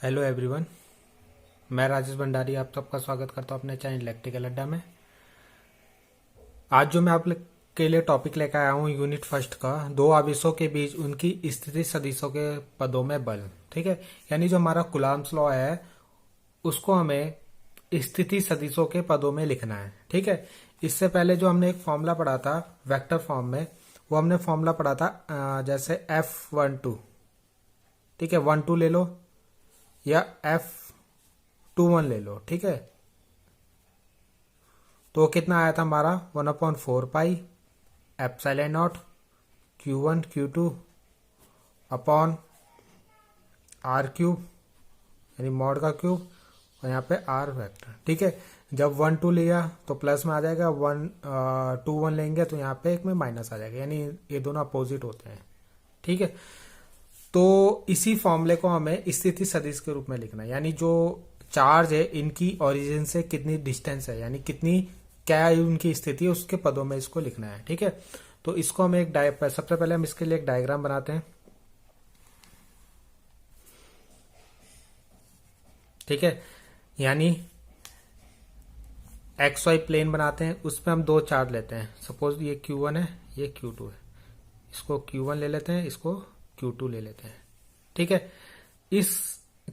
Hello everyone. मैं राजेश भंडारी आप सबका स्वागत करता हूं अपने चैनल इलेक्ट्रिकल अड्डा में। आज जो मैं आप के लिए टॉपिक लेकर आया हूं यूनिट फर्स्ट का, दो आवेशों के बीच उनकी स्थिति सदिशों के पदों में बल। ठीक है, यानी जो हमारा कुलाम्स लॉ है उसको हमें स्थिति सदिशों के पदों में लिखना है। ठीक है, इससे पहले जो हमने एक फॉर्मूला पढ़ा था वेक्टर फॉर्म में, वो हमने फॉर्मूला पढ़ा था जैसे F12। ठीक है, 1 2 ले लो या F21 ले लो। ठीक है, तो कितना आया था हमारा 1/4 pi epsilon not Q1 Q2 upon R cube, यानी मॉड का क्यूब, और यहाँ पे R वेक्टर। ठीक है, जब 1 2 लिया तो प्लस में आ जाएगा, 1 2 1 लेंगे तो यहाँ पे एक में माइनस आ जाएगा, यानी ये दोनों अपोजिट होते हैं। ठीक है, तो इसी फॉर्मूले को हमें स्थिति सदिश के रूप में लिखना है, यानी जो चार्ज है इनकी ओरिजिन से कितनी डिस्टेंस है, यानी कितनी क्या है उनकी स्थिति है, उसके पदों में इसको लिखना है। ठीक है, तो इसको हम सबसे पहले हम इसके लिए एक डायग्राम बनाते हैं। ठीक है, यानी एक्स वाई प्लेन बनाते हैं, उसमें हम दो चार्ज लेते हैं। सपोज ये Q1 है, ये Q2 है, इसको Q1 ले लेते हैं, इसको Q2 ले लेते हैं। ठीक है, इस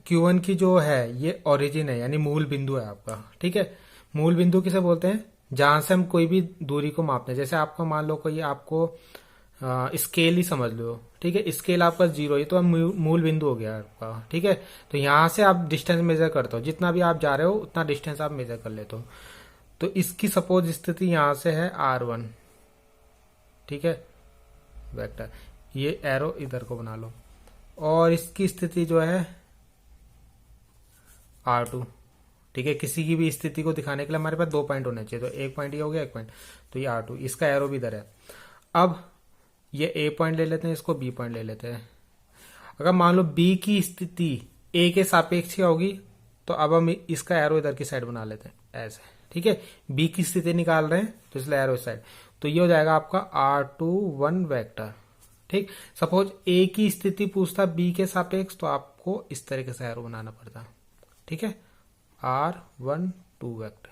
Q1 की जो है ये ओरिजिन है, यानी मूल बिंदु है आपका। ठीक है, मूल बिंदु किसे बोलते हैं, जहां से हम कोई भी दूरी को मापते हैं। जैसे आपको मान लो कोई आपको स्केल ही समझ लो। ठीक है, स्केल आपका 0 है तो मूल बिंदु हो गया आपका। ठीक है, तो यहां से आप डिस्टेंस मेजर करते हो, जितना भी आप जा रहे हो उतना डिस्टेंस आप मेजर कर लेते हो। तो इसकी सपोज स्थिति यहां से है R1। ठीक है, वेक्टर, ये एरो इधर को बना लो, और इसकी स्थिति जो है R2। ठीक है, किसी की भी स्थिति को दिखाने के लिए हमारे पास दो पॉइंट होने चाहिए, तो एक पॉइंट ये हो गया, एक पॉइंट, तो ये R2, इसका एरो भी इधर है। अब ये A पॉइंट ले लेते हैं, इसको B पॉइंट ले लेते हैं। अगर मान लो B की स्थिति A के सापेक्ष ही होगी, तो अब हम इसका एरो इधर की साइड बना लेते हैं ऐसे। ठीक है, B की स्थिति निकाल रहे हैं तो इसलिए एरो इस साइड, तो ये हो जाएगा आपका R21 वेक्टर। ठीक, सपोज A की स्थिति पूछता B के सापेक्ष, तो आपको इस तरीके से एरो बनाना पड़ता। ठीक है, R12 वेक्टर।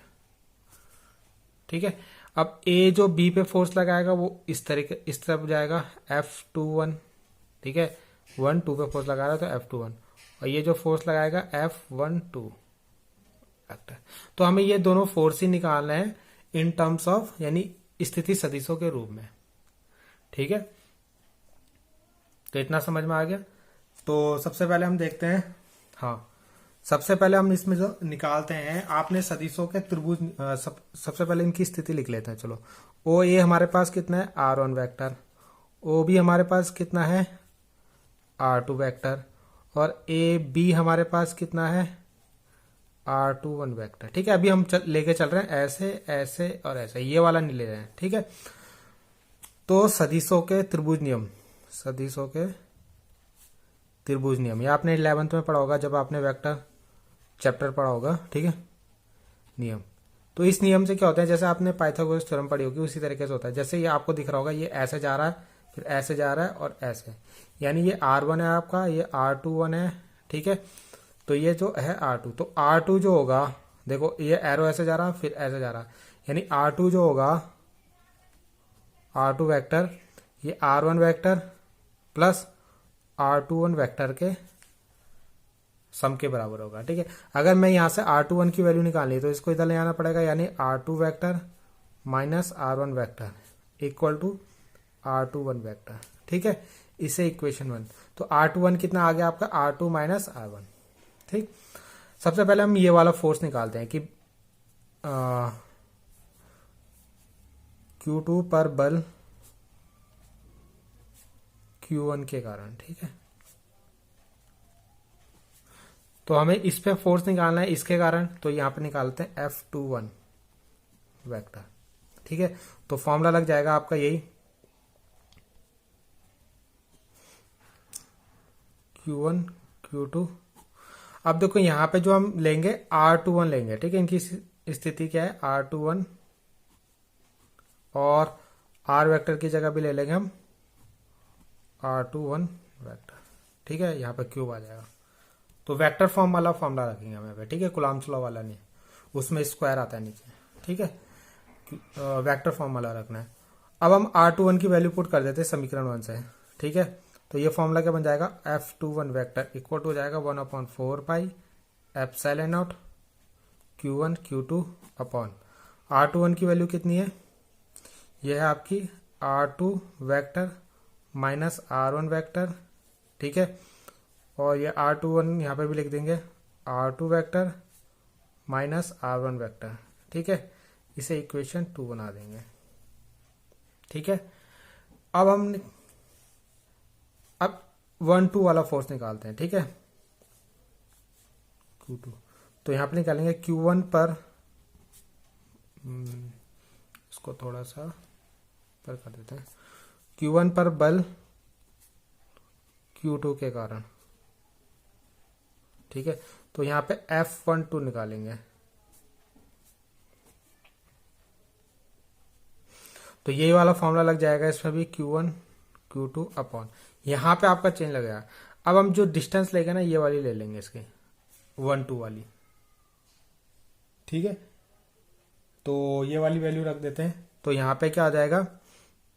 ठीक है, अब A जो B पे फोर्स लगाएगा वो इस तरफ जाएगा, F21। ठीक है, 1 2 पे फोर्स लगा रहा है तो F21, और ये जो फोर्स लगाएगा F12 वेक्टर। तो हमें ये दोनों फोर्स ही निकालना है इन टर्म्स ऑफ, यानी स्थिति सदिशों के रूप में। ठीक है, तो इतना समझ में आ गया। तो सबसे पहले हम देखते हैं, हाँ सबसे पहले हम इसमें जो निकालते हैं, आपने सदिशों के त्रिभुज सबसे पहले इनकी स्थिति लिख लेते हैं। चलो, ओ ए हमारे पास कितना है R1 वेक्टर, ओ बी हमारे पास कितना है R2 वेक्टर, और ए बी हमारे पास कितना है R21 वेक्टर। ठीक है, अभी हम लेके चल रहे हैं ऐसे ऐसे और ऐसे, ये वाला नहीं ले रहे हैं। ठीक है, तो सदिशों के त्रिभुज नियम, सदिशों के त्रिभुज नियम, ये आपने 11th में पढ़ा होगा जब आपने वेक्टर चैप्टर पढ़ा होगा। ठीक है, नियम, तो इस नियम से क्या होता है, जैसे आपने पाइथागोरस थ्योरम पढ़ी होगी उसी तरीके से होता है। जैसे ये आपको दिख रहा होगा, ये ऐसे जा रहा है, फिर ऐसे जा रहा है और ऐसे, यानी ये R1 है आपका, ये R21 है। ठीक है, तो ये जो है R2, तो R2 जो होगा, देखो ये एरो ऐसे जा रहा फिर ऐसे जा रहा, यानी R2 जो होगा, R2 वेक्टर, ये R1 vector plus R21 vector के सम के बराबर होगा। ठीक है, अगर मैं यहां से R21 की वैल्यू निकालनी तो इसको इधर ले आना पड़ेगा, यानी R2 vector minus R1 vector equal to R21 vector. ठीक है, इसे इक्वेशन 1। तो R21 कितना आ गया आपका, R2 माइनस R1। ठीक, सबसे पहले हम ये वाला फोर्स निकालते हैं कि Q2 पर बल Q1 के कारण। ठीक है, तो हमें इस पे फोर्स निकालना है इसके कारण, तो यहां पे निकालते हैं F21 वेक्टर। ठीक है, तो फॉर्मूला लग जाएगा आपका यही, Q1 Q2। अब देखो यहां पे जो हम लेंगे R21 लेंगे। ठीक है, इनकी स्थिति क्या है R21, और R वेक्टर की जगह भी ले लेंगे हम R21 वेक्टर। ठीक है, यहाँ पे क्यूब आ जाएगा, तो वेक्टर फॉर्म वाला फॉर्मूला रखेंगे हमें पे, ठीक है, कूलम्ब्स लॉ वाला नहीं, उसमें स्क्वायर आता है नीचे, ठीक है, वेक्टर फॉर्म वाला रखना है। अब हम R21 की वैल्यू पुट कर देते हैं समीकरण 1 से, ठीक है। तो ये फॉर्मूला क्या बन जाएगा, F21 वेक्टर इक्वल टू हो जाएगा 1/4 pi epsilon not Q1 Q2 upon R21 की वैल्यू कितनी है, यह है आपकी R2 vector minus R1 vector, ठीक है, और ये R21 यहाँ पे भी लिख देंगे R2 vector minus R1 vector, ठीक है, इसे इक्वेशन 2 बना देंगे, ठीक है। अब 1-2 वाला फोर्स निकालते हैं, ठीक है, Q2, तो यहाँ पे निकालेंगे Q1 पर, इसको थोड़ा सा पर कर देते हैं, Q1 पर बल Q2 के कारण, ठीक है, तो यहाँ पे F12 निकालेंगे। तो ये वाला फॉर्मूला लग जाएगा इसमें भी Q1 Q2 अपॉन, यहां पे आपका चेंज लगेगा। अब हम जो डिस्टेंस लेंगे ना, ये वाली ले लेंगे इसकी 1-2 वाली, ठीक है, तो ये वाली वैल्यू रख देते हैं। तो यहां पे क्या आ जाएगा,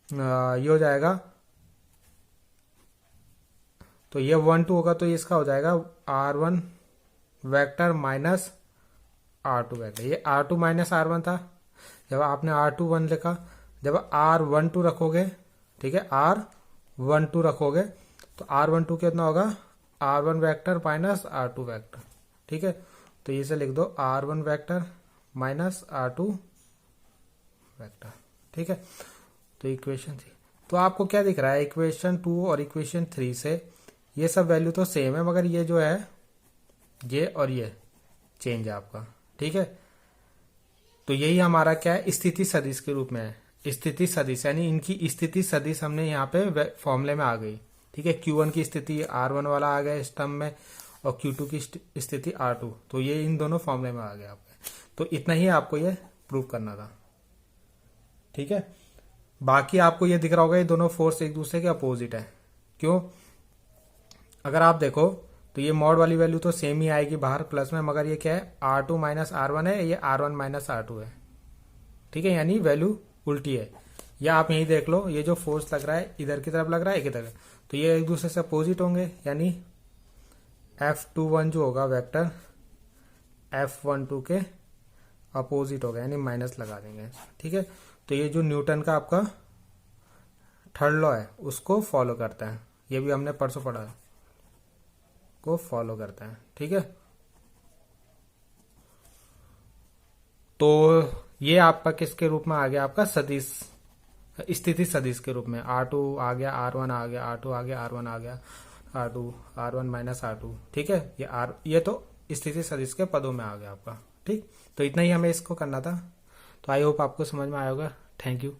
ये हो जाएगा, तो ये 1-2 होगा तो इसका हो जाएगा R1 vector minus R2 vector, ये R2 माइनस R1 था, जब आपने R21 लिखा, जब R12 रखोगे, ठीक है, R12 रखोगे तो R12 कितना होगा, R1 vector minus R2 vector, ठीक है, तो इसे लिख दो R1 vector minus R2 vector, ठीक है। तो इक्वेशन 3, तो आपको क्या दिख रहा है, इक्वेशन 2 और इक्वेशन 3 से ये सब वैल्यू तो सेम है, मगर ये जो है ये और ये चेंज है आपका, ठीक है। तो यही हमारा क्या है, स्थिति सदिश के रूप में है, स्थिति सदिश, यानी इनकी स्थिति सदिश हमने यहाँ पे फॉर्मूले में आ गई, ठीक है। Q1 की स्थिति R1 वाला आ गया इस टर्म में, और Q2 की स्थिति R2, तो ये इन दोनों फॉर्मूले में आ गया आपके। तो इतना ही आपको ये प्रूव करना था, ठीक है। बाकी आपको ये दिख रहा होगा ये दोनों फोर्स एक दूसरे के अपोजिट है, क्यों, अगर आप देखो तो ये मॉड वाली वैल्यू तो सेम ही आएगी बाहर प्लस में, मगर ये क्या है, R2 माइनस R1 है, ये R1 माइनस R2 है, ठीक है, यानी वैल्यू उल्टी है। या आप यही देख लो, ये जो फोर्स लग रहा है इधर की तरफ लग रहा है, एक तरफ, तो ये एक दूसरे से अपोजिट होंगे, यानी F21 जो होगा वेक्टर F12 के अपोजिट होगा, यानी माइनस लगा देंगे, ठीक है। तो ये जो न्यूटन का आपका थर्ड लॉ है उसको फॉलो करता है, ये भी हमने परसों पढ़ा है, को फॉलो करता है, ठीक है। तो ये आपका किसके रूप में आ गया, आपका सदिश, स्थिति सदिश के रूप में, R2 आ गया, R1 आ गया, R2 आ गया, R1 आ गया, R2 R1 माइनस R2, ठीक है, ये तो स्थिति सदिश के पदों में आ गया आपका, ठीक। तो इतना ही हमें इसको करना था, तो आई होप आपको समझ में आया होगा। Thank you.